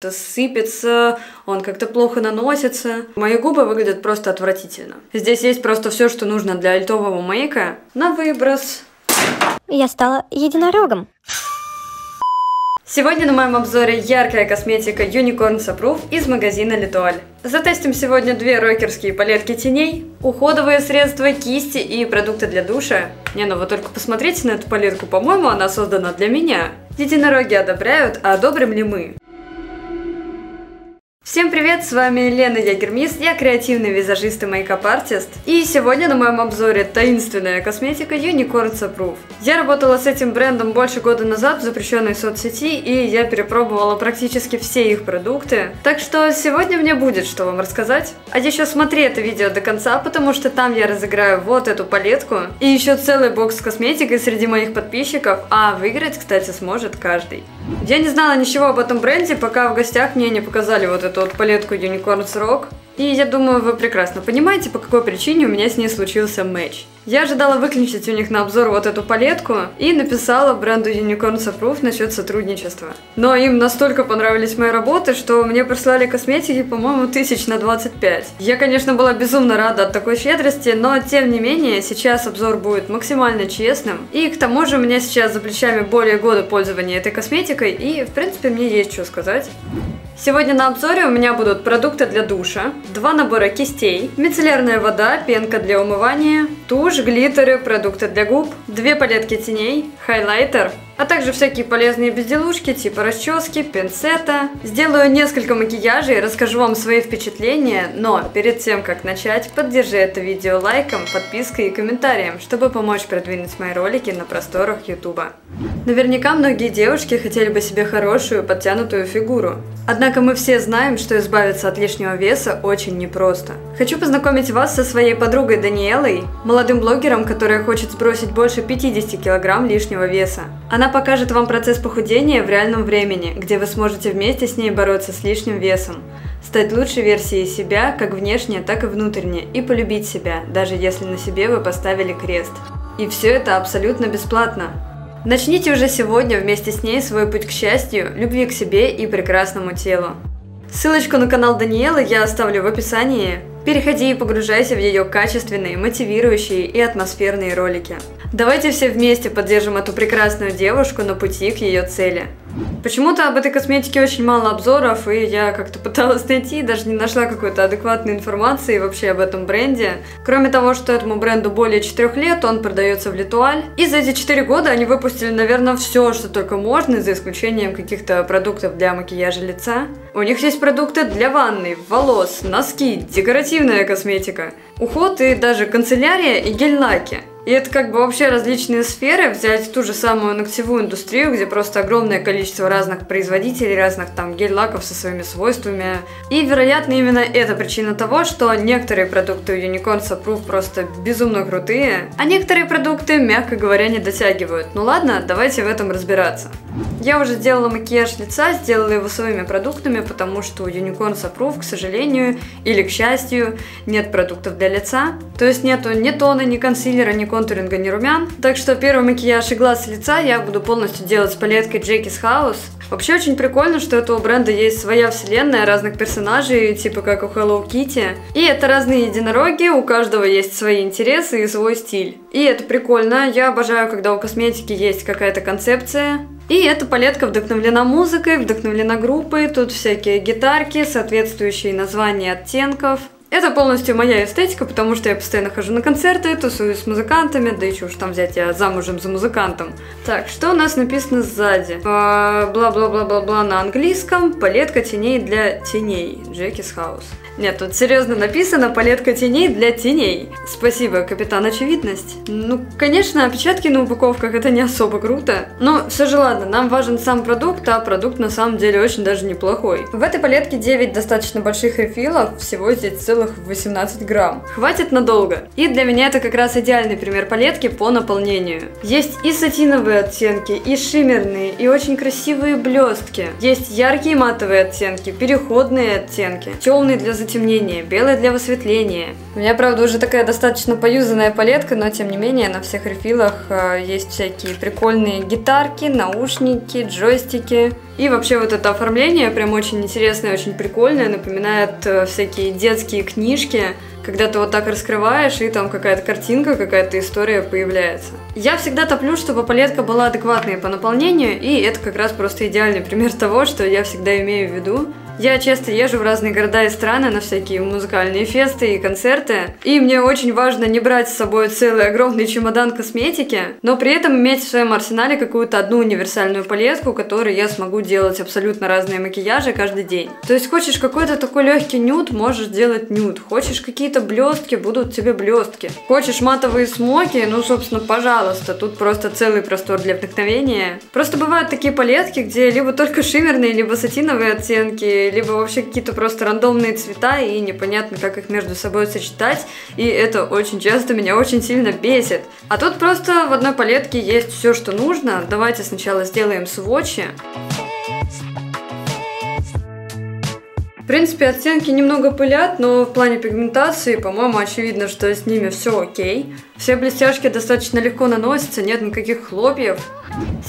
сыпется, он как-то плохо наносится. Мои губы выглядят просто отвратительно. Здесь есть просто все, что нужно для альтового мейка на выброс. Я стала единорогом. Сегодня на моем обзоре яркая косметика Unicorn Approved из магазина L'Etoile. Затестим сегодня две рокерские палетки теней, уходовые средства, кисти и продукты для душа. Ну вы только посмотрите на эту палетку, по-моему, она создана для меня. Единороги одобряют, а одобрим ли мы? Всем привет, с вами Лена Ягермис, я креативный визажист и мейкап-артист. И сегодня на моем обзоре таинственная косметика Unicorn Approved. Я работала с этим брендом больше года назад в запрещенной соцсети, и я перепробовала практически все их продукты. Так что сегодня мне будет что вам рассказать. А еще смотри это видео до конца, потому что там я разыграю вот эту палетку и еще целый бокс с косметикой среди моих подписчиков, а выиграть, кстати, сможет каждый. Я не знала ничего об этом бренде, пока в гостях мне не показали вот эту вот палетку Unicorn Rock. И я думаю, вы прекрасно понимаете, по какой причине у меня с ней случился матч. Я ожидала выключить у них на обзор вот эту палетку и написала бренду Unicorn Approved насчет сотрудничества. Но им настолько понравились мои работы, что мне прислали косметики, по-моему, 1000 на 25. Я, конечно, была безумно рада от такой щедрости, но тем не менее, сейчас обзор будет максимально честным. И к тому же у меня сейчас за плечами более года пользования этой косметикой, и в принципе мне есть что сказать. Сегодня на обзоре у меня будут продукты для душа, 2 набора кистей, мицеллярная вода, пенка для умывания, тушь, глиттеры, продукты для губ, 2 палетки теней, хайлайтер, а также всякие полезные безделушки типа расчески, пинцета. Сделаю несколько макияжей, расскажу вам свои впечатления, но перед тем как начать, поддержи это видео лайком, подпиской и комментарием, чтобы помочь продвинуть мои ролики на просторах ютуба. Наверняка многие девушки хотели бы себе хорошую подтянутую фигуру. Однако мы все знаем, что избавиться от лишнего веса очень непросто. Хочу познакомить вас со своей подругой Даниэлой, молодым блогером, которая хочет сбросить больше 50 кг лишнего веса. Она покажет вам процесс похудения в реальном времени, где вы сможете вместе с ней бороться с лишним весом, стать лучшей версией себя, как внешне, так и внутренне, и полюбить себя, даже если на себе вы поставили крест. И все это абсолютно бесплатно. Начните уже сегодня вместе с ней свой путь к счастью, любви к себе и прекрасному телу. Ссылочку на канал Даниэлы я оставлю в описании. Переходи и погружайся в ее качественные, мотивирующие и атмосферные ролики. Давайте все вместе поддержим эту прекрасную девушку на пути к ее цели. Почему-то об этой косметике очень мало обзоров, и я как-то пыталась найти, даже не нашла какой-то адекватной информации вообще об этом бренде. Кроме того, что этому бренду более 4 лет, он продается в L'Etoile. И за эти 4 года они выпустили, наверное, все, что только можно, за исключением каких-то продуктов для макияжа лица. У них есть продукты для ванны, волос, носки, декоративная косметика, уход и даже канцелярия и гель-лаки. И это как бы вообще различные сферы, взять ту же самую ногтевую индустрию, где просто огромное количество разных производителей, разных там гель-лаков со своими свойствами. И, вероятно, именно это причина того, что некоторые продукты у Unicorn Approved просто безумно крутые, а некоторые продукты, мягко говоря, не дотягивают. Ну ладно, давайте в этом разбираться. Я уже сделала макияж лица, сделала его своими продуктами, потому что у Unicorn Approved, к сожалению, или к счастью, нет продуктов для лица. То есть нету ни тона, ни консилера, ни контуринга, ни румян. Так что первый макияж и глаз и лица я буду полностью делать с палеткой Jackie's House. Вообще очень прикольно, что у этого бренда есть своя вселенная разных персонажей, типа как у Hello Kitty. И это разные единороги, у каждого есть свои интересы и свой стиль. И это прикольно, я обожаю, когда у косметики есть какая-то концепция. И эта палетка вдохновлена музыкой, вдохновлена группой, тут всякие гитарки, соответствующие названия оттенков. Это полностью моя эстетика, потому что я постоянно хожу на концерты, тусуюсь с музыкантами, да еще уж там взять, я замужем за музыкантом. Так, что у нас написано сзади? Бла-бла-бла-бла-бла на английском, палетка теней для теней, Jackie's House. Нет, тут серьезно написано палетка теней для теней. Спасибо, капитан Очевидность. Ну, конечно, опечатки на упаковках это не особо круто. Но все же ладно, нам важен сам продукт, а продукт на самом деле очень даже неплохой. В этой палетке 9 достаточно больших рефилов, всего здесь целых 18 грамм. Хватит надолго. И для меня это как раз идеальный пример палетки по наполнению. Есть и сатиновые оттенки, и шиммерные, и очень красивые блестки. Есть яркие матовые оттенки, переходные оттенки, темный для задержания затемнения, белая для высветления. У меня, правда, уже такая достаточно поюзанная палетка, но тем не менее на всех рефилах есть всякие прикольные гитарки, наушники, джойстики. И вообще вот это оформление прям очень интересное, очень прикольное, напоминает всякие детские книжки, когда ты вот так раскрываешь, и там какая-то картинка, какая-то история появляется. Я всегда топлю, чтобы палетка была адекватной по наполнению, и это как раз просто идеальный пример того, что я всегда имею в виду. Я часто езжу в разные города и страны на всякие музыкальные фесты и концерты, и мне очень важно не брать с собой целый огромный чемодан косметики, но при этом иметь в своем арсенале какую-то одну универсальную палетку, которой я смогу делать абсолютно разные макияжи каждый день. То есть хочешь какой-то такой легкий нюд, можешь делать нюд. Хочешь какие-то блестки, будут тебе блестки. Хочешь матовые смоки, ну, собственно, пожалуйста, тут просто целый простор для вдохновения. Просто бывают такие палетки, где либо только шиммерные, либо сатиновые оттенки, либо вообще какие-то просто рандомные цвета, и непонятно, как их между собой сочетать, и это очень часто меня очень сильно бесит. А тут просто в одной палетке есть все, что нужно. Давайте сначала сделаем свотчи. В принципе, оттенки немного пылят, но в плане пигментации, по-моему, очевидно, что с ними все окей. Все блестяшки достаточно легко наносятся, нет никаких хлопьев.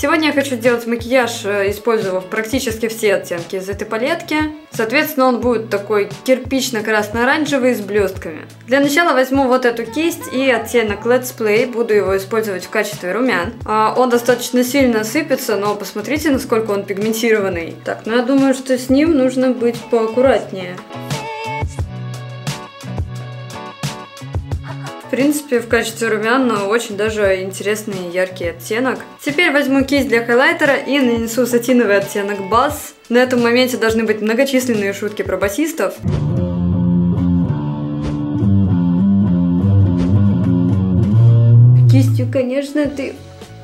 Сегодня я хочу сделать макияж, использовав практически все оттенки из этой палетки. Соответственно, он будет такой кирпично-красно-оранжевый с блестками. Для начала возьму вот эту кисть и оттенок Let's Play, буду его использовать в качестве румян. Он достаточно сильно сыпется, но посмотрите, насколько он пигментированный. Так, ну я думаю, что с ним нужно быть поаккуратнее. В принципе, в качестве румян очень даже интересный яркий оттенок. Теперь возьму кисть для хайлайтера и нанесу сатиновый оттенок Bass. На этом моменте должны быть многочисленные шутки про басистов. Кистью, конечно,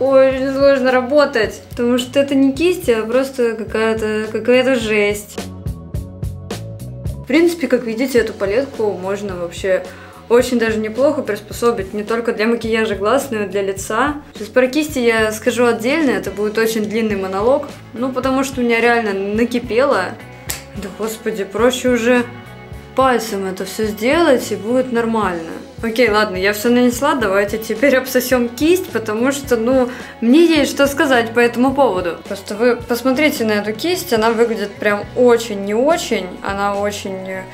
очень сложно работать, потому что это не кисть, а просто какая-то жесть. В принципе, как видите, эту палетку можно вообще очень даже неплохо приспособить не только для макияжа глаз, но и для лица. Сейчас про кисти я скажу отдельно, это будет очень длинный монолог. Ну, потому что у меня реально накипело. Да господи, проще уже пальцем это все сделать, и будет нормально. Окей, ладно, я все нанесла, давайте теперь обсосем кисть, потому что, ну, мне есть что сказать по этому поводу. Просто вы посмотрите на эту кисть, она выглядит прям очень не очень, она очень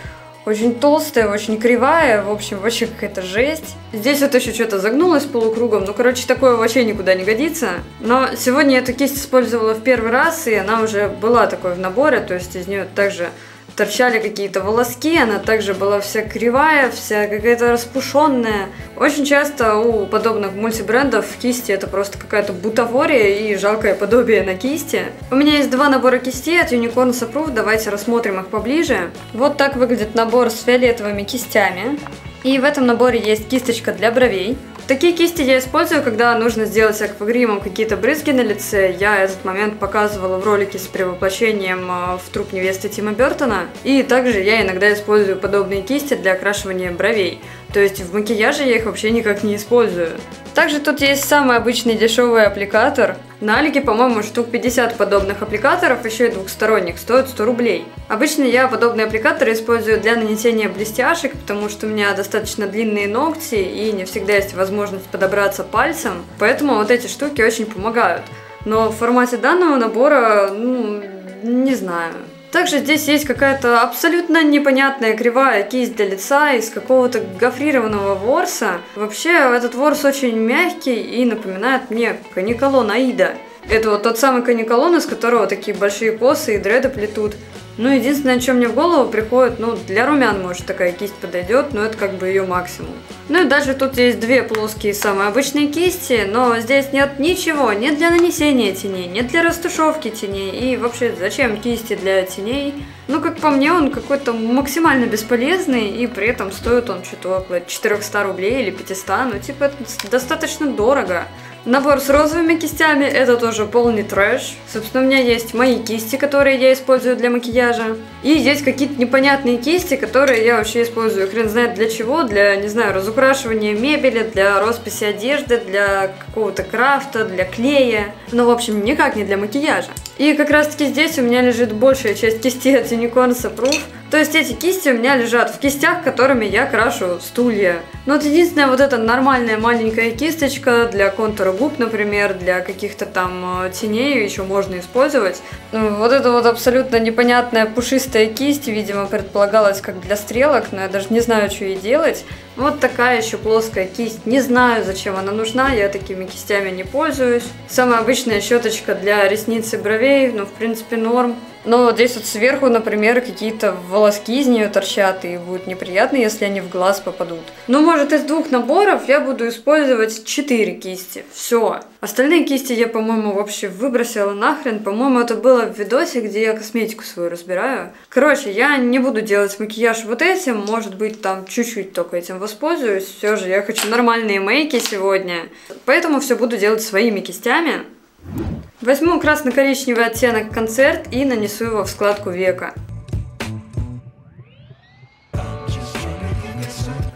толстая, очень кривая, в общем, вообще какая-то жесть. Здесь вот еще что-то загнулось полукругом, ну, короче, такое вообще никуда не годится. Но сегодня я эту кисть использовала в первый раз, и она уже была такой в наборе, то есть из нее также торчали какие-то волоски, она также была вся кривая, вся какая-то распушенная. Очень часто у подобных мультибрендов кисти это просто какая-то бутафория и жалкое подобие на кисти. У меня есть два набора кистей от Unicorn Approved, давайте рассмотрим их поближе. Вот так выглядит набор с фиолетовыми кистями. И в этом наборе есть кисточка для бровей. Такие кисти я использую, когда нужно сделать аквагримом какие-то брызги на лице. Я этот момент показывала в ролике с перевоплощением в труп невесты Тима Бертона. И также я иногда использую подобные кисти для окрашивания бровей. То есть в макияже я их вообще никак не использую. Также тут есть самый обычный дешевый аппликатор. На Алике, по-моему, штук 50 подобных аппликаторов, еще и двухсторонних, стоят 100 рублей. Обычно я подобные аппликаторы использую для нанесения блестяшек, потому что у меня достаточно длинные ногти и не всегда есть возможность подобраться пальцем, поэтому вот эти штуки очень помогают. Но в формате данного набора, ну, не знаю. Также здесь есть какая-то абсолютно непонятная кривая кисть для лица из какого-то гофрированного ворса. Вообще, этот ворс очень мягкий и напоминает мне каниколон Аида. Это вот тот самый каниколон, из которого такие большие косы и дреды плетут. Ну, единственное, что мне в голову приходит, ну, для румян, может, такая кисть подойдет, но это как бы ее максимум. Ну и дальше тут есть две плоские самые обычные кисти, но здесь нет ничего, нет для нанесения теней, нет для растушевки теней, и вообще, зачем кисти для теней? Ну, как по мне, он какой-то максимально бесполезный, и при этом стоит он что-то около 400 рублей или 500, ну, типа, это достаточно дорого. Набор с розовыми кистями — это тоже полный трэш. Собственно, у меня есть мои кисти, которые я использую для макияжа. И есть какие-то непонятные кисти, которые я вообще использую хрен знает для чего. Для, не знаю, разукрашивания мебели, для росписи одежды, для какого-то крафта, для клея. Ну, в общем, никак не для макияжа. И как раз таки здесь у меня лежит большая часть кистей от Unicorn Approved. То есть эти кисти у меня лежат в кистях, которыми я крашу стулья. Но вот единственная вот эта нормальная маленькая кисточка для контура губ, например, для каких-то там теней еще можно использовать. Вот эта вот абсолютно непонятная пушистая кисть, видимо, предполагалась как для стрелок, но я даже не знаю, что ей делать. Вот такая еще плоская кисть. Не знаю, зачем она нужна, я такими кистями не пользуюсь. Самая обычная щеточка для ресниц и бровей, ну, в принципе, норм. Но вот здесь вот сверху, например, какие-то волоски из нее торчат, и будет неприятно, если они в глаз попадут. Но, может, из 2 наборов я буду использовать 4 кисти. Все. Остальные кисти я, по-моему, вообще выбросила нахрен. По-моему, это было в видосе, где я косметику свою разбираю. Короче, я не буду делать макияж вот этим. Может быть, там чуть-чуть только этим воспользуюсь. Все же я хочу нормальные мейки сегодня. Поэтому все буду делать своими кистями. Возьму красно-коричневый оттенок концерт и нанесу его в складку века.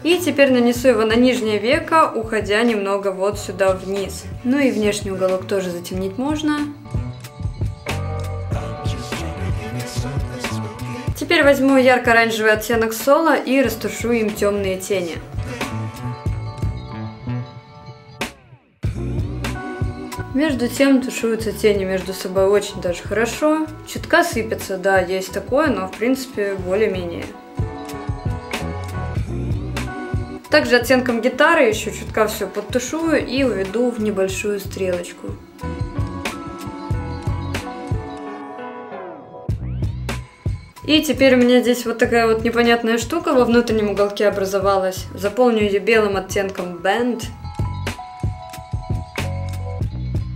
И теперь нанесу его на нижнее веко, уходя немного вот сюда вниз. Ну и внешний уголок тоже затемнить можно. Теперь возьму ярко-оранжевый оттенок Соло и растушу им темные тени. Между тем тушуются тени между собой очень даже хорошо. Чутка сыпется, да, есть такое, но в принципе более-менее. Также оттенком гитары еще чутка все подтушую и уведу в небольшую стрелочку. И теперь у меня здесь вот такая вот непонятная штука во внутреннем уголке образовалась. Заполню ее белым оттенком Band.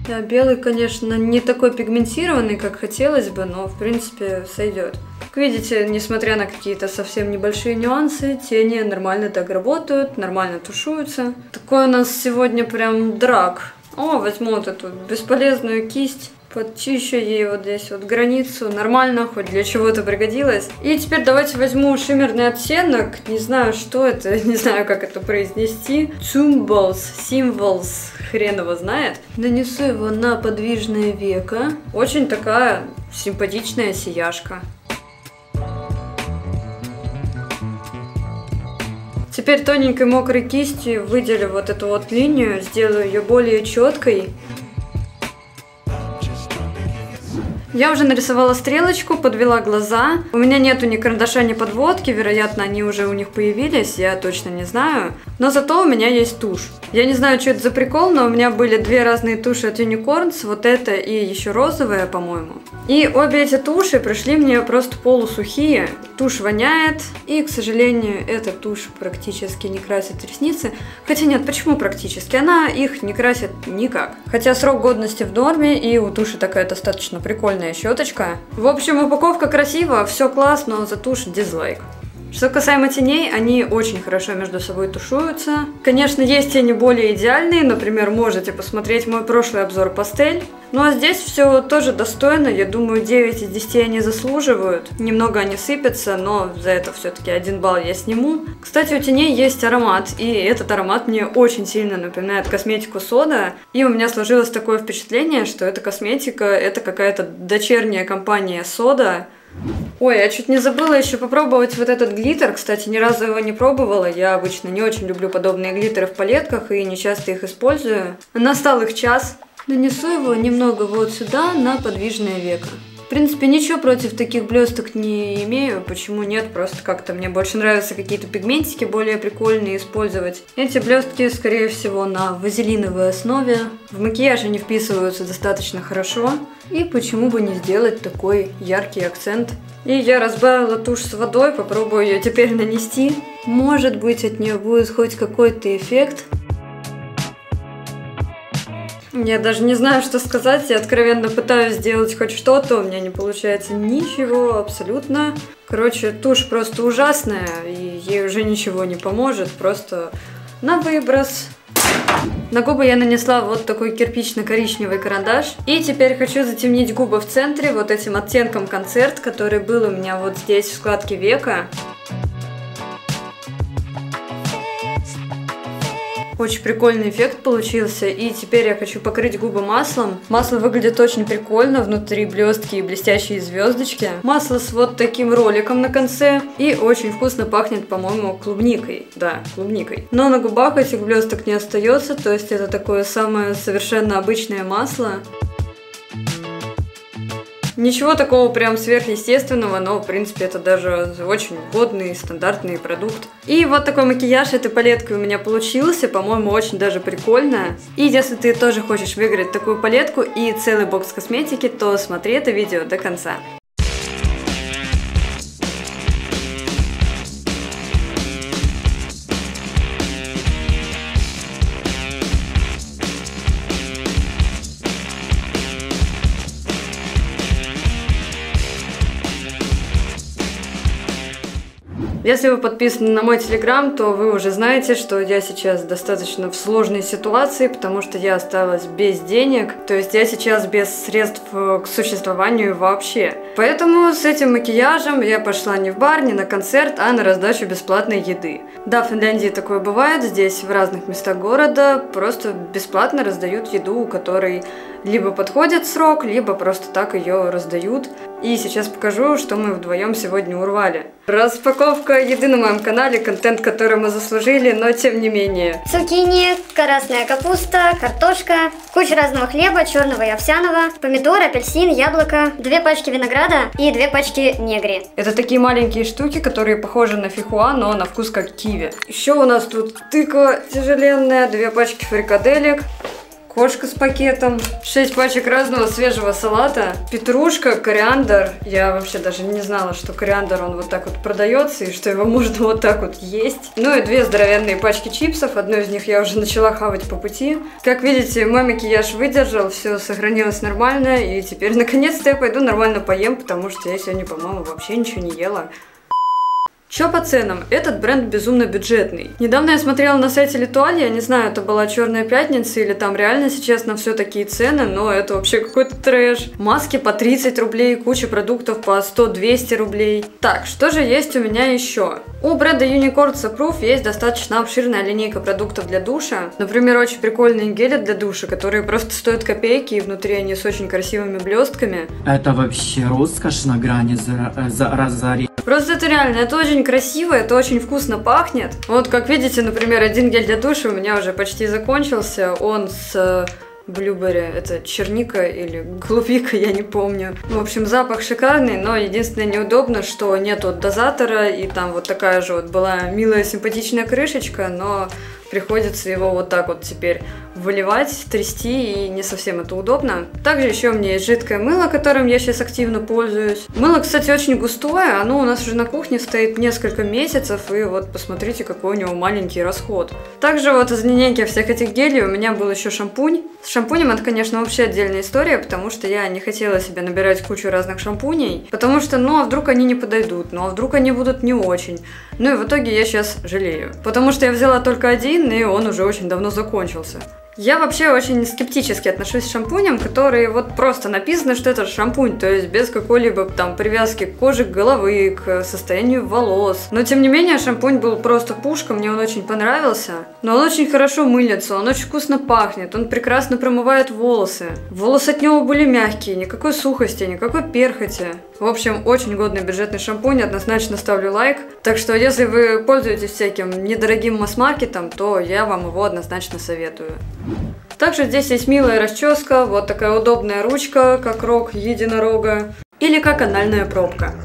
Да, белый, конечно, не такой пигментированный, как хотелось бы, но в принципе сойдет. Как видите, несмотря на какие-то совсем небольшие нюансы, тени нормально так работают, нормально тушуются. Такой у нас сегодня прям драк. О, возьму вот эту бесполезную кисть. Подчищу ей вот здесь вот границу, нормально, хоть для чего-то пригодилось. И теперь давайте возьму шиммерный оттенок, не знаю, что это, не знаю, как это произнести. Symbols, хрен его знает. Нанесу его на подвижное веко. Очень такая симпатичная сияшка. Теперь тоненькой мокрой кистью выделю вот эту вот линию, сделаю ее более четкой. Я уже нарисовала стрелочку, подвела глаза. У меня нету ни карандаша, ни подводки, вероятно, они уже у них появились, я точно не знаю. Но зато у меня есть тушь. Я не знаю, что это за прикол, но у меня были 2 разные туши от Unicorns, вот эта и еще розовая, по-моему. И обе эти туши пришли мне просто полусухие. Тушь воняет, и, к сожалению, эта тушь практически не красит ресницы. Хотя нет, почему практически? Она их не красит никак. Хотя срок годности в норме, и у туши такая достаточно прикольная щеточка. В общем, упаковка красива, все класс, но за тушь дизлайк. Что касаемо теней, они очень хорошо между собой тушуются. Конечно, есть тени более идеальные, например, можете посмотреть мой прошлый обзор пастель. Ну а здесь все тоже достойно, я думаю, 9 из 10 они заслуживают. Немного они сыпятся, но за это все-таки 1 балл я сниму. Кстати, у теней есть аромат, и этот аромат мне очень сильно напоминает косметику Сода. И у меня сложилось такое впечатление, что эта косметика, это какая-то дочерняя компания Сода. Ой, я чуть не забыла еще попробовать вот этот глиттер. Кстати, ни разу его не пробовала. Я обычно не очень люблю подобные глиттеры в палетках и не часто их использую. Настал их час. Нанесу его немного вот сюда на подвижное веко. В принципе, ничего против таких блесток не имею. Почему нет? Просто как-то мне больше нравятся какие-то пигментики более прикольные использовать. Эти блестки, скорее всего, на вазелиновой основе. В макияж они вписываются достаточно хорошо. И почему бы не сделать такой яркий акцент. И я разбавила тушь с водой, попробую ее теперь нанести. Может быть, от нее будет хоть какой-то эффект. Я даже не знаю, что сказать, я откровенно пытаюсь сделать хоть что-то, у меня не получается ничего абсолютно. Короче, тушь просто ужасная, и ей уже ничего не поможет, просто на выброс. На губы я нанесла вот такой кирпично-коричневый карандаш. И теперь хочу затемнить губы в центре вот этим оттенком концерт, который был у меня вот здесь в складке века. Очень прикольный эффект получился, и теперь я хочу покрыть губы маслом. Масло выглядит очень прикольно, внутри блестки и блестящие звездочки. Масло с вот таким роликом на конце, и очень вкусно пахнет, по-моему, клубникой. Да, клубникой. Но на губах этих блесток не остается, то есть это такое самое совершенно обычное масло. Ничего такого прям сверхъестественного, но в принципе это даже очень годный, стандартный продукт. И вот такой макияж этой палеткой у меня получился, по-моему, очень даже прикольно. И если ты тоже хочешь выиграть такую палетку и целый бокс косметики, то смотри это видео до конца. Если вы подписаны на мой телеграм, то вы уже знаете, что я сейчас достаточно в сложной ситуации, потому что я осталась без денег, то есть я сейчас без средств к существованию вообще. Поэтому с этим макияжем я пошла не в бар, не на концерт, а на раздачу бесплатной еды. Да, в Финляндии такое бывает, здесь в разных местах города просто бесплатно раздают еду, у которой либо подходит срок, либо просто так ее раздают. И сейчас покажу, что мы вдвоем сегодня урвали. Распаковка еды на моем канале, контент, который мы заслужили, но тем не менее. Цукини, красная капуста, картошка, куча разного хлеба, черного и овсяного, помидор, апельсин, яблоко, 2 пачки винограда и 2 пачки негри. Это такие маленькие штуки, которые похожи на фихуа, но на вкус как киви. Еще у нас тут тыква тяжеленная, 2 пачки фрикаделек. Кошка с пакетом, 6 пачек разного свежего салата, петрушка, кориандр. Я вообще даже не знала, что кориандр он вот так вот продается и что его можно вот так вот есть. Ну и 2 здоровенные пачки чипсов, одну из них я уже начала хавать по пути. Как видите, мой макияж выдержал, все сохранилось нормально, и теперь наконец-то я пойду нормально поем, потому что я сегодня, по-моему, вообще ничего не ела. Чё по ценам? Этот бренд безумно бюджетный. Недавно я смотрела на сайте Литуаль, я не знаю, это была Черная пятница или там реально сейчас на все такие цены, но это вообще какой-то трэш. Маски по 30 рублей, куча продуктов по 100-200 рублей. Так, что же есть у меня еще? У бренда Unicorn Proof есть достаточно обширная линейка продуктов для душа. Например, очень прикольные гели для душа, которые просто стоят копейки, и внутри они с очень красивыми блестками. Это вообще роскошь на грани разорения. Просто это реально, это очень красиво, это очень вкусно пахнет. Вот как видите, например, один гель для душа у меня уже почти закончился. Он с блюберри, это черника или голубика, я не помню. В общем, запах шикарный, но единственное неудобно, что нету дозатора, и там вот такая же вот была милая симпатичная крышечка, но приходится его вот так вот теперь выливать, трясти, и не совсем это удобно. Также еще у меня есть жидкое мыло, которым я сейчас активно пользуюсь. Мыло, кстати, очень густое, оно у нас уже на кухне стоит несколько месяцев, и вот посмотрите, какой у него маленький расход. Также вот из линейки всех этих гелей у меня был еще шампунь. С шампунем это, конечно, вообще отдельная история, потому что я не хотела себе набирать кучу разных шампуней, потому что, ну, а вдруг они не подойдут, ну, а вдруг они будут не очень. Ну и в итоге я сейчас жалею, потому что я взяла только один, и он уже очень давно закончился. Я вообще очень скептически отношусь к шампуням, которые вот просто написано, что это шампунь, то есть без какой-либо там привязки к коже головы, к состоянию волос. Но тем не менее шампунь был просто пушка, мне он очень понравился. Но он очень хорошо мылится, он очень вкусно пахнет, он прекрасно промывает волосы. Волосы от него были мягкие, никакой сухости, никакой перхоти. В общем, очень годный бюджетный шампунь, однозначно ставлю лайк. Так что если вы пользуетесь всяким недорогим масс-маркетом, то я вам его однозначно советую. Также здесь есть милая расческа, вот такая удобная ручка, как рог единорога, или как анальная пробка.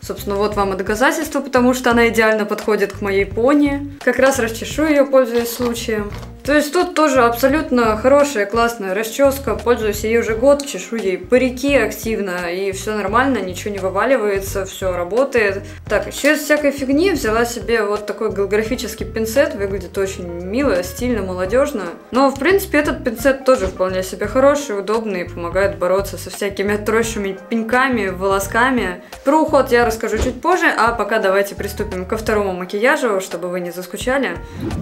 Собственно, вот вам и доказательство, потому что она идеально подходит к моей пони. Как раз расчешу ее, пользуясь случаем. То есть тут тоже абсолютно хорошая, классная расческа, пользуюсь ей уже год, чешу ей парики активно, и все нормально, ничего не вываливается, все работает. Так, еще из всякой фигни взяла себе вот такой голографический пинцет, выглядит очень мило, стильно, молодежно. Но, в принципе, этот пинцет тоже вполне себе хороший, удобный и помогает бороться со всякими отросшими пеньками, волосками. Про уход я расскажу чуть позже, а пока давайте приступим ко второму макияжу, чтобы вы не заскучали.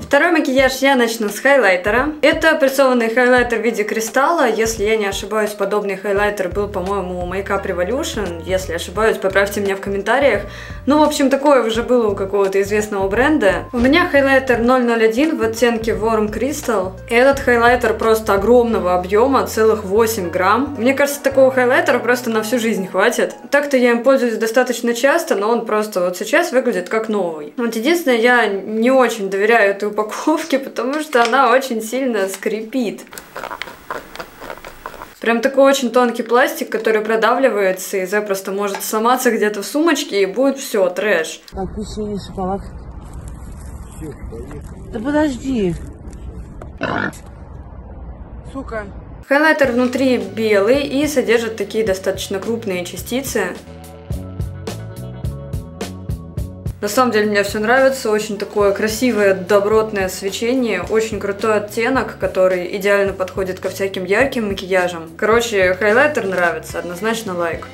Второй макияж я начну с хайлайтера. Это прессованный хайлайтер в виде кристалла. Если я не ошибаюсь, подобный хайлайтер был, по-моему, у Makeup Revolution. Если ошибаюсь, поправьте меня в комментариях. Ну, в общем, такое уже было у какого-то известного бренда. У меня хайлайтер 001 в оттенке Warm Crystal. И этот хайлайтер просто огромного объема, целых 8 грамм. Мне кажется, такого хайлайтера просто на всю жизнь хватит. Так-то я им пользуюсь достаточно часто, но он просто вот сейчас выглядит как новый. Вот единственное, я не очень доверяю этой упаковке, потому что она очень сильно скрипит. Прям такой очень тонкий пластик, который продавливается и запросто может сломаться где-то в сумочке, и будет все, трэш. Так, печенье, шоколад. Да подожди. Сука. Хайлайтер внутри белый и содержит такие достаточно крупные частицы. На самом деле мне все нравится, очень такое красивое, добротное свечение, очень крутой оттенок, который идеально подходит ко всяким ярким макияжам. Короче, хайлайтер нравится, однозначно лайк.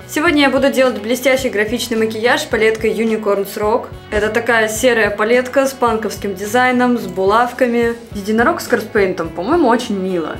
Сегодня я буду делать блестящий графичный макияж палеткой Unicorns Rock. Это такая серая палетка с панковским дизайном, с булавками. Единорог с корспейнтом, по-моему, очень мило.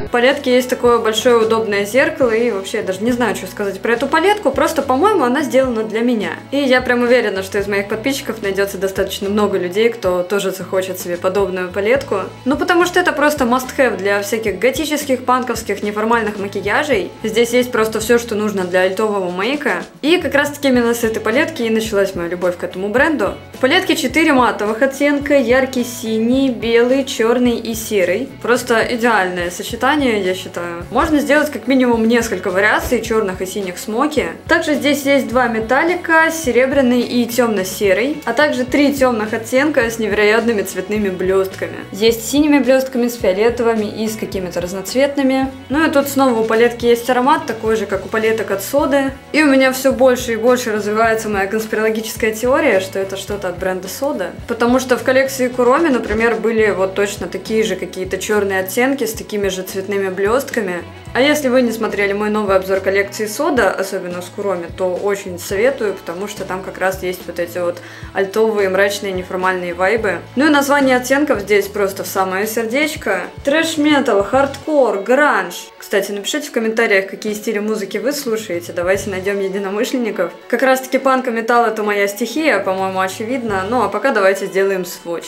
В палетке есть такое большое удобное зеркало, и вообще я даже не знаю, что сказать про эту палетку, просто, по-моему, она сделана для меня. И я прям уверена, что из моих подписчиков найдется достаточно много людей, кто тоже захочет себе подобную палетку. Ну, потому что это просто must-have для всяких готических, панковских, неформальных макияжей. Здесь есть просто все, что нужно для альтового мейка. И как раз-таки именно с этой палетки и началась моя любовь к этому бренду. В палетке 4 матовых оттенка, яркий синий, белый, черный и серый. Просто идеальное сочетание, я считаю. Можно сделать как минимум несколько вариаций черных и синих смоки. Также здесь есть 2 металлика, серебряный и темно-серый, а также 3 темных оттенка с невероятными цветными блестками. Есть с синими блестками, с фиолетовыми и с какими-то разноцветными. Ну и тут снова у палетки есть аромат, такой же, как у палеток от соды. И у меня все больше и больше развивается моя конспирологическая теория, что это что-то от бренда сода. Потому что в коллекции Kuromi, например, были вот точно такие же какие-то черные оттенки с такими же цветными блестками. А если вы не смотрели мой новый обзор коллекции сода, особенно с Kuromi, то очень советую, потому что там как раз есть вот эти вот альтовые, мрачные, неформальные вайбы. Ну и название оттенков здесь просто в самое сердечко. Трэш-метал, хардкор, гранж. Кстати, напишите в комментариях, какие стили музыки вы слушаете, давайте найдем единомышленников. Как раз таки панк и металл — это моя стихия, по-моему, очевидно. Ну а пока давайте сделаем сводч.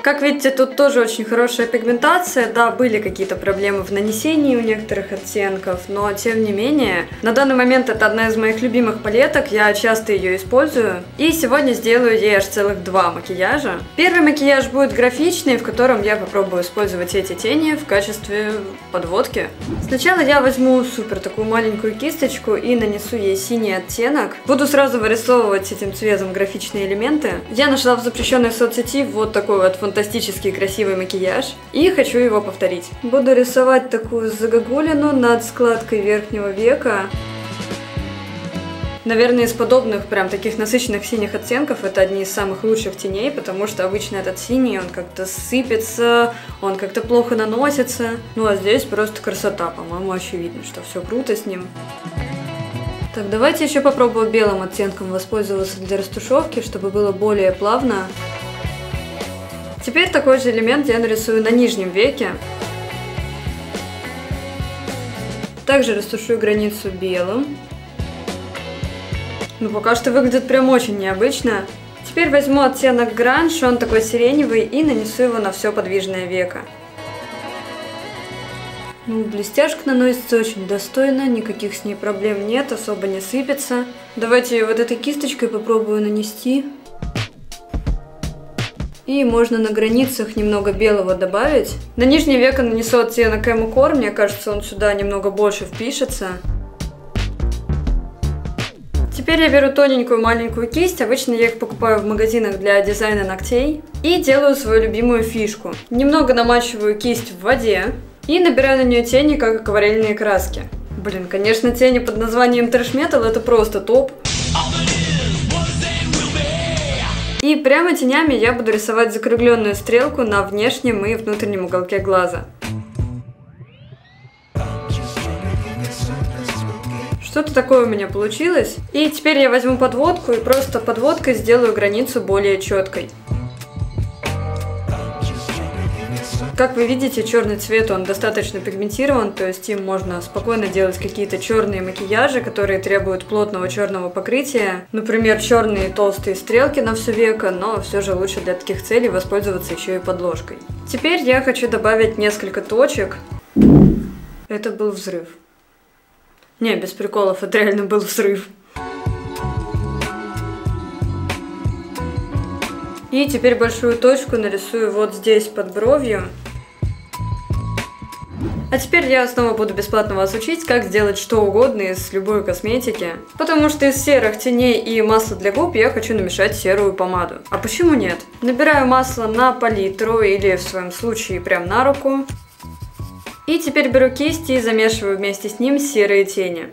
Как видите, тут тоже очень хорошая пигментация. Да, были какие-то проблемы в нанесении у некоторых оттенков, но тем не менее, на данный момент это одна из моих любимых палеток, я часто ее использую. И сегодня сделаю ей аж целых 2 макияжа. Первый макияж будет графичный, в котором я попробую использовать эти тени в качестве подводки. Сначала я возьму супер такую маленькую кисточку и нанесу ей синий оттенок. Буду сразу вырисовывать этим цветом графичные элементы. Я нашла в запрещенной соцсети вот такой вот фантастический красивый макияж и хочу его повторить. Буду рисовать такую загогулину над складкой верхнего века. Наверное, из подобных прям таких насыщенных синих оттенков это одни из самых лучших теней, потому что обычно этот синий, он как-то сыпется, он как-то плохо наносится. Ну а здесь просто красота, по-моему, очевидно, что все круто с ним. Так, давайте еще попробую белым оттенком воспользоваться для растушевки, чтобы было более плавно. Теперь такой же элемент я нарисую на нижнем веке. Также растушую границу белым. Ну, пока что выглядит прям очень необычно. Теперь возьму оттенок гранж, он такой сиреневый, и нанесу его на все подвижное веко. Ну, блестяшка наносится очень достойно, никаких с ней проблем нет, особо не сыпется. Давайте вот этой кисточкой попробую нанести. И можно на границах немного белого добавить. На нижнее веко нанесу оттенок Emu Core, мне кажется, он сюда немного больше впишется. Теперь я беру тоненькую маленькую кисть, обычно я их покупаю в магазинах для дизайна ногтей. И делаю свою любимую фишку. Немного намачиваю кисть в воде и набираю на нее тени, как акварельные краски. Блин, конечно, тени под названием трэш-метал это просто топ. И прямо тенями я буду рисовать закругленную стрелку на внешнем и внутреннем уголке глаза. Что-то такое у меня получилось. И теперь я возьму подводку и просто подводкой сделаю границу более четкой. Как вы видите, черный цвет, он достаточно пигментирован, то есть им можно спокойно делать какие-то черные макияжи, которые требуют плотного черного покрытия. Например, черные толстые стрелки на все веко, но все же лучше для таких целей воспользоваться еще и подложкой. Теперь я хочу добавить несколько точек. Это был взрыв. Не, без приколов, это реально был взрыв. И теперь большую точку нарисую вот здесь под бровью. А теперь я снова буду бесплатно вас учить, как сделать что угодно из любой косметики. Потому что из серых теней и масла для губ я хочу намешать серую помаду. А почему нет? Набираю масло на палитру или в своем случае прям на руку. И теперь беру кисть и замешиваю вместе с ним серые тени.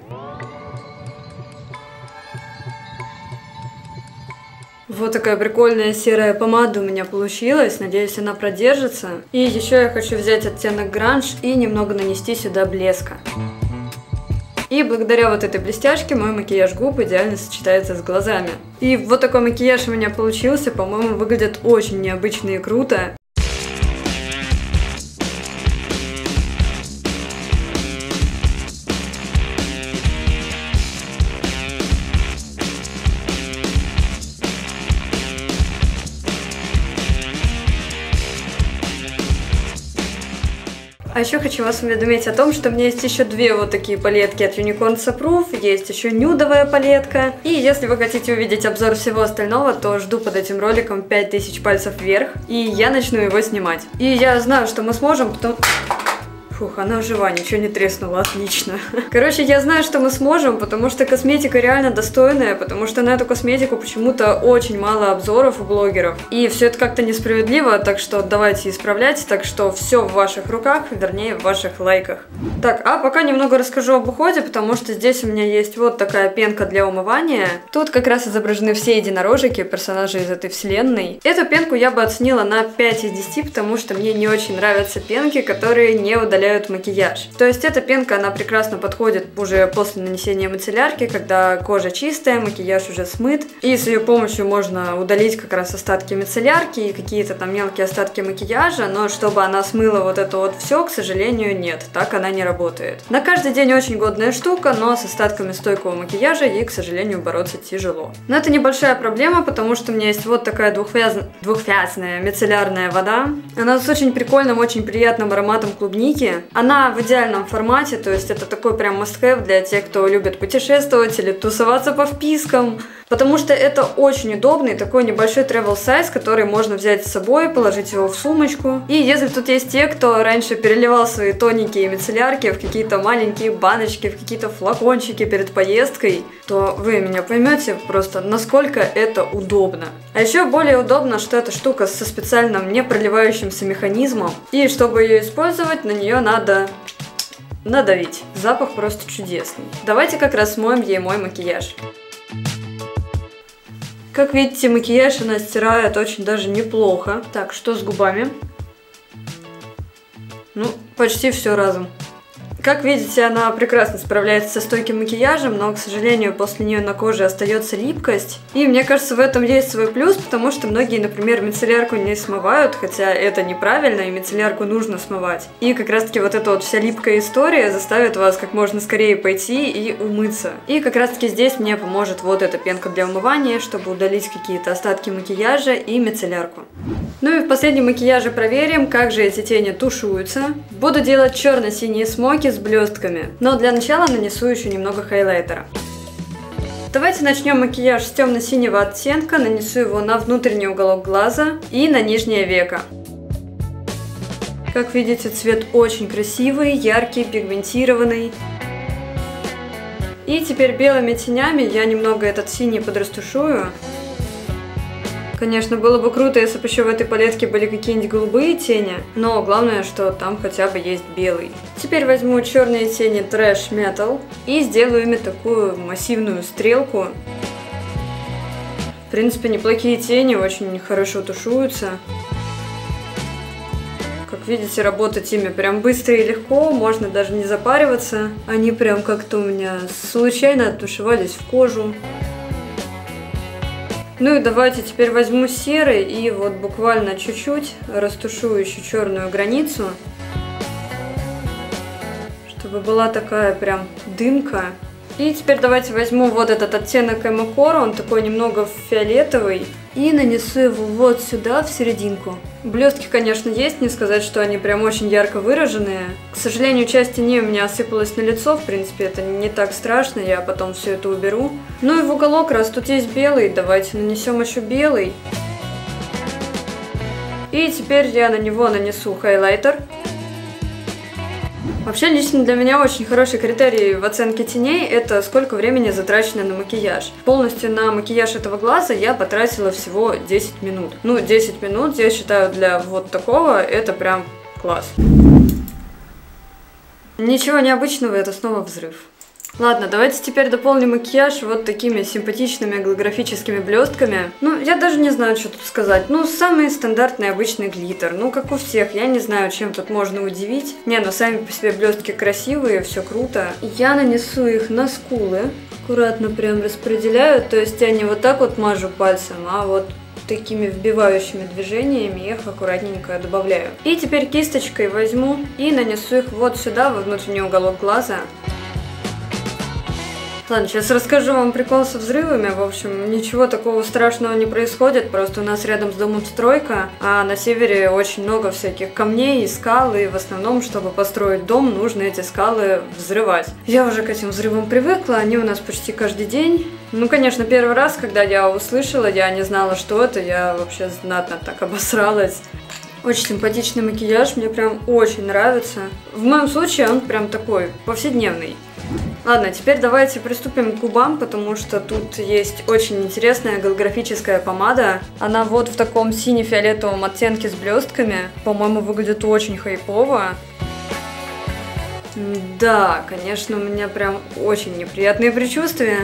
Вот такая прикольная серая помада у меня получилась, надеюсь, она продержится. И еще я хочу взять оттенок гранж и немного нанести сюда блеска. И благодаря вот этой блестяшке мой макияж губ идеально сочетается с глазами. И вот такой макияж у меня получился, по-моему, выглядит очень необычно и круто. А еще хочу вас уведомить о том, что у меня есть еще две вот такие палетки от Unicorns Approved, есть еще нюдовая палетка. И если вы хотите увидеть обзор всего остального, то жду под этим роликом 5000 пальцев вверх, и я начну его снимать. И я знаю, что мы сможем, потому... Фух, она жива, ничего не треснуло, отлично. Короче, я знаю, что мы сможем, потому что косметика реально достойная, потому что на эту косметику почему-то очень мало обзоров у блогеров. И все это как-то несправедливо, так что давайте исправлять, так что все в ваших руках, вернее, в ваших лайках. Так, а пока немного расскажу об уходе, потому что здесь у меня есть вот такая пенка для умывания. Тут как раз изображены все единорожики, персонажи из этой вселенной. Эту пенку я бы оценила на 5 из 10, потому что мне не очень нравятся пенки, которые не удаляют макияж. То есть эта пенка, она прекрасно подходит уже после нанесения мицеллярки, когда кожа чистая, макияж уже смыт, и с ее помощью можно удалить как раз остатки мицеллярки и какие-то там мелкие остатки макияжа, но чтобы она смыла вот это вот все, к сожалению, нет, так она не работает. На каждый день очень годная штука, но с остатками стойкого макияжа ей, к сожалению, бороться тяжело. Но это небольшая проблема, потому что у меня есть вот такая двухфязная мицеллярная вода. Она с очень прикольным, очень приятным ароматом клубники. Она в идеальном формате, то есть это такой прям must-have для тех, кто любит путешествовать или тусоваться по впискам. Потому что это очень удобный такой небольшой travel size, который можно взять с собой, положить его в сумочку. И если тут есть те, кто раньше переливал свои тоники и мицеллярки в какие-то маленькие баночки, в какие-то флакончики перед поездкой, то вы меня поймете просто, насколько это удобно. А еще более удобно, что эта штука со специальным не проливающимся механизмом. И чтобы ее использовать, на нее надо надавить. Запах просто чудесный. Давайте как раз смоем ей мой макияж. Как видите, макияж она стирает очень даже неплохо. Так, что с губами? Ну, почти все разом. Как видите, она прекрасно справляется со стойким макияжем, но, к сожалению, после нее на коже остается липкость. И мне кажется, в этом есть свой плюс, потому что многие, например, мицеллярку не смывают, хотя это неправильно, и мицеллярку нужно смывать. И как раз-таки вот эта вот вся липкая история заставит вас как можно скорее пойти и умыться. И как раз-таки здесь мне поможет вот эта пенка для умывания, чтобы удалить какие-то остатки макияжа и мицеллярку. Ну и в последнем макияже проверим, как же эти тени тушуются. Буду делать черно-синие смоки с блестками, но для начала нанесу еще немного хайлайтера. Давайте начнем макияж с темно-синего оттенка, нанесу его на внутренний уголок глаза и на нижнее веко. Как видите, цвет очень красивый, яркий, пигментированный. И теперь белыми тенями я немного этот синий подрастушую. Конечно, было бы круто, если бы еще в этой палетке были какие-нибудь голубые тени, но главное, что там хотя бы есть белый. Теперь возьму черные тени Trash Metal и сделаю ими такую массивную стрелку. В принципе, неплохие тени, очень хорошо тушуются. Как Как видите, работать ими прям быстро и легко, можно даже не запариваться. Они прям как-то у меня случайно оттушевались в кожу. Ну и давайте теперь возьму серый и вот буквально чуть-чуть растушую еще черную границу, чтобы была такая прям дымка. И теперь давайте возьму вот этот оттенок Эмокора, он такой немного фиолетовый, и нанесу его вот сюда, в серединку. Блестки, конечно, есть, не сказать, что они прям очень ярко выраженные. К сожалению, часть теней у меня осыпалась на лицо, в принципе, это не так страшно, я потом все это уберу. Ну и в уголок, раз тут есть белый, давайте нанесем еще белый. И теперь я на него нанесу хайлайтер. Вообще, лично для меня очень хороший критерий в оценке теней – это сколько времени затрачено на макияж. Полностью на макияж этого глаза я потратила всего 10 минут. Ну, 10 минут, я считаю, для вот такого это прям класс. Ничего необычного, это снова взрыв. Ладно, давайте теперь дополним макияж вот такими симпатичными голографическими блестками. Ну, я даже не знаю, что тут сказать. Ну, самый стандартный обычный глиттер. Ну, как у всех. Я не знаю, чем тут можно удивить. Не, ну сами по себе блестки красивые, все круто. Я нанесу их на скулы. Аккуратно прям распределяю. То есть я не вот так вот мажу пальцем, а вот такими вбивающими движениями их аккуратненько добавляю. И теперь кисточкой возьму и нанесу их вот сюда, во внутренний уголок глаза. Ладно, сейчас расскажу вам прикол со взрывами. В общем, ничего такого страшного не происходит, просто у нас рядом с домом стройка, а на севере очень много всяких камней и скал, и в основном, чтобы построить дом, нужно эти скалы взрывать. Я уже к этим взрывам привыкла, они у нас почти каждый день. Ну, конечно, первый раз, когда я услышала, я не знала, что это, я вообще знатно так обосралась. Очень симпатичный макияж, мне прям очень нравится. В моем случае он прям такой повседневный. Ладно, теперь давайте приступим к губам, потому что тут есть очень интересная голографическая помада. Она вот в таком сине-фиолетовом оттенке с блестками. По-моему, выглядит очень хайпово. Да, конечно, у меня прям очень неприятные предчувствия.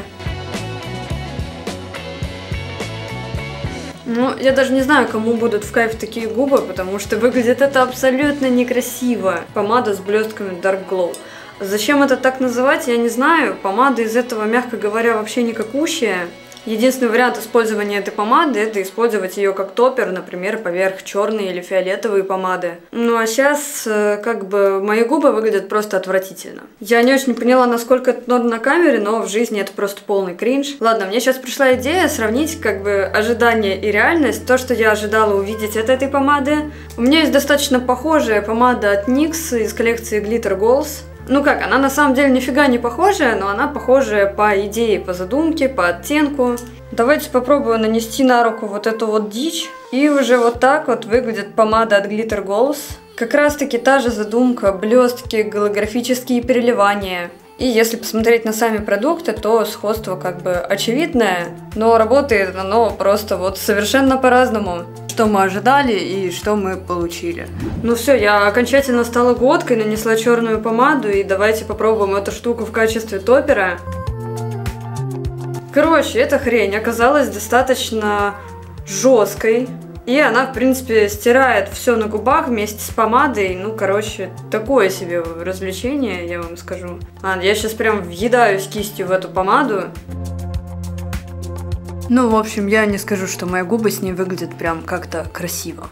Ну, я даже не знаю, кому будут в кайф такие губы, потому что выглядит это абсолютно некрасиво. Помада с блестками Dark Glow. Зачем это так называть, я не знаю. Помада из этого, мягко говоря, вообще никакущая. Единственный вариант использования этой помады – это использовать ее как топпер, например, поверх черной или фиолетовой помады. Ну а сейчас, как бы, мои губы выглядят просто отвратительно. Я не очень поняла, насколько это норм на камере, но в жизни это просто полный кринж. Ладно, мне сейчас пришла идея сравнить, как бы, ожидание и реальность. То, что я ожидала увидеть от этой помады. У меня есть достаточно похожая помада от NYX из коллекции Glitter Goals. Ну как, она на самом деле нифига не похожая, но она похожая по идее, по задумке, по оттенку. Давайте попробую нанести на руку вот эту вот дичь. И уже вот так вот выглядит помада от Glitter Goals. Как раз таки та же задумка, блестки, голографические переливания. И если посмотреть на сами продукты, то сходство как бы очевидное, но работает оно просто вот совершенно по-разному. Что мы ожидали и что мы получили. Ну все, я окончательно стала годкой, нанесла черную помаду, и давайте попробуем эту штуку в качестве топпера. Короче, эта хрень оказалась достаточно жесткой. И она, в принципе, стирает все на губах вместе с помадой. Ну, короче, такое себе развлечение, я вам скажу. Ладно, я сейчас прям въедаюсь кистью в эту помаду. Ну, в общем, я не скажу, что мои губы с ней выглядят прям как-то красиво.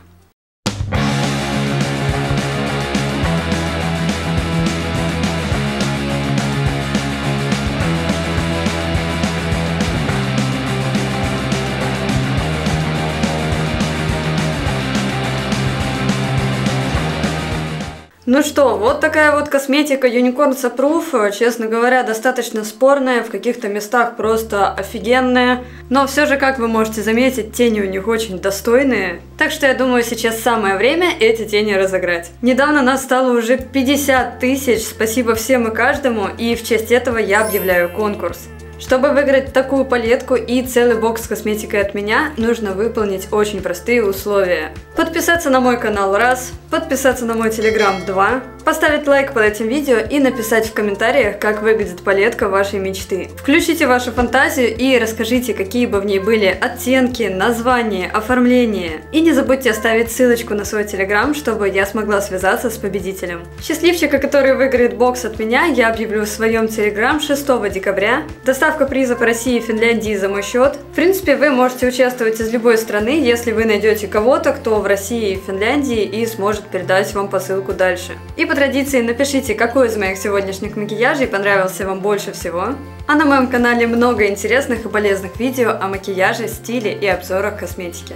Ну что, вот такая вот косметика Unicorn Proof, честно говоря, достаточно спорная, в каких-то местах просто офигенная, но все же, как вы можете заметить, тени у них очень достойные, так что я думаю, сейчас самое время эти тени разыграть. Недавно нас стало уже 50 тысяч, спасибо всем и каждому, и в честь этого я объявляю конкурс. Чтобы выиграть такую палетку и целый бокс с косметикой от меня, нужно выполнить очень простые условия. Подписаться на мой канал 1, подписаться на мой телеграм 2, поставить лайк под этим видео и написать в комментариях, как выглядит палетка вашей мечты. Включите вашу фантазию и расскажите, какие бы в ней были оттенки, названия, оформление. И не забудьте оставить ссылочку на свой телеграм, чтобы я смогла связаться с победителем. Счастливчика, который выиграет бокс от меня, я объявлю в своем телеграм 6 декабря. Доставка приза по России и Финляндии за мой счет. В принципе, вы можете участвовать из любой страны, если вы найдете кого-то, кто в России и Финляндии и сможет передать вам посылку дальше. И по традиции напишите, какой из моих сегодняшних макияжей понравился вам больше всего. А на моем канале много интересных и полезных видео о макияже, стиле и обзорах косметики.